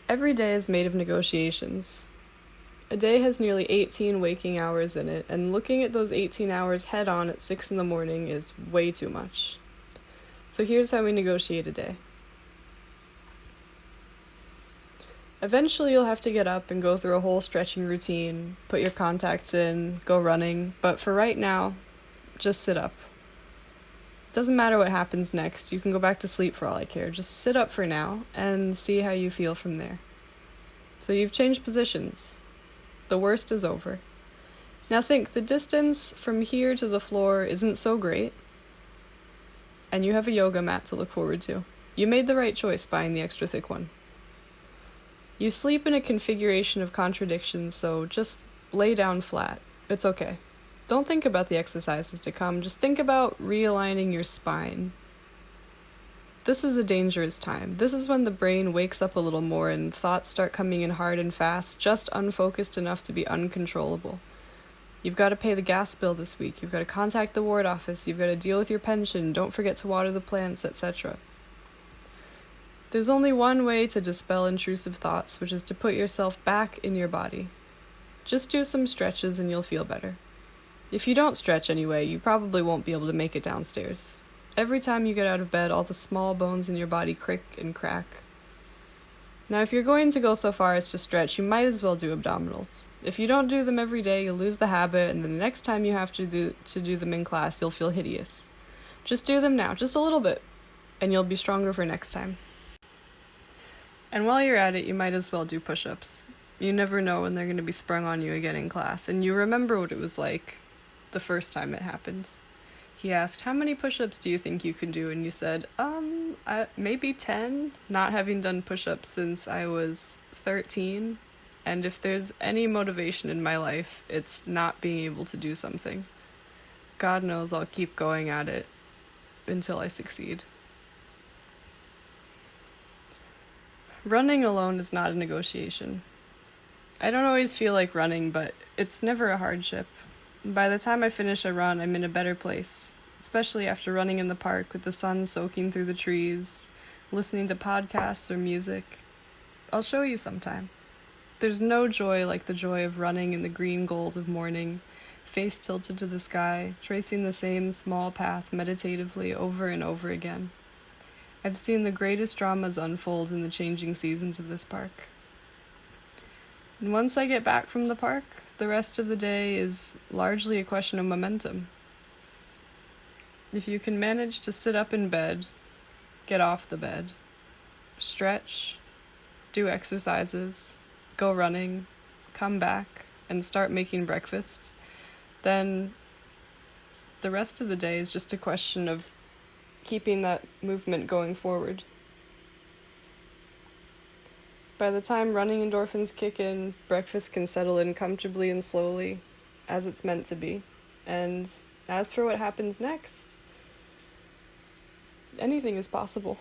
Every day is made of negotiations. A day has nearly 18 waking hours in it, and looking at those 18 hours head on at 6 in the morning is way too much. So here's how we negotiate a day. Eventually you'll have to get up and go through a whole stretching routine, put your contacts in, go running, but for right now, just sit up. Doesn't matter what happens next, you can go back to sleep for all I care. Just sit up for now and see how you feel from there. So you've changed positions. The worst is over. Now think, the distance from here to the floor isn't so great, and you have a yoga mat to look forward to. You made the right choice buying the extra thick one. You sleep in a configuration of contradictions, so just lay down flat. It's okay. Don't think about the exercises to come, just think about realigning your spine. This is a dangerous time. This is when the brain wakes up a little more and thoughts start coming in hard and fast, just unfocused enough to be uncontrollable. You've got to pay the gas bill this week, you've got to contact the ward office, you've got to deal with your pension, don't forget to water the plants, etc. There's only one way to dispel intrusive thoughts, which is to put yourself back in your body. Just do some stretches and you'll feel better. If you don't stretch anyway, you probably won't be able to make it downstairs. Every time you get out of bed, all the small bones in your body crick and crack. Now, if you're going to go so far as to stretch, you might as well do abdominals. If you don't do them every day, you'll lose the habit, and then the next time you have to do them in class, you'll feel hideous. Just do them now, just a little bit, and you'll be stronger for next time. And while you're at it, you might as well do push-ups. You never know when they're going to be sprung on you again in class, and you remember what it was like the first time it happened. He asked, how many push-ups do you think you can do? And you said, maybe 10, not having done push-ups since I was 13. And if there's any motivation in my life, it's not being able to do something. God knows I'll keep going at it until I succeed. Running alone is not a negotiation. I don't always feel like running, but it's never a hardship. By the time I finish a run, I'm in a better place, especially after running in the park with the sun soaking through the trees, listening to podcasts or music. I'll show you sometime. There's no joy like the joy of running in the green gold of morning, face tilted to the sky, tracing the same small path meditatively over and over again. I've seen the greatest dramas unfold in the changing seasons of this park. And once I get back from the park, the rest of the day is largely a question of momentum. If you can manage to sit up in bed, get off the bed, stretch, do exercises, go running, come back, and start making breakfast, then the rest of the day is just a question of keeping that movement going forward. By the time running endorphins kick in, breakfast can settle in comfortably and slowly, as it's meant to be. And as for what happens next, anything is possible.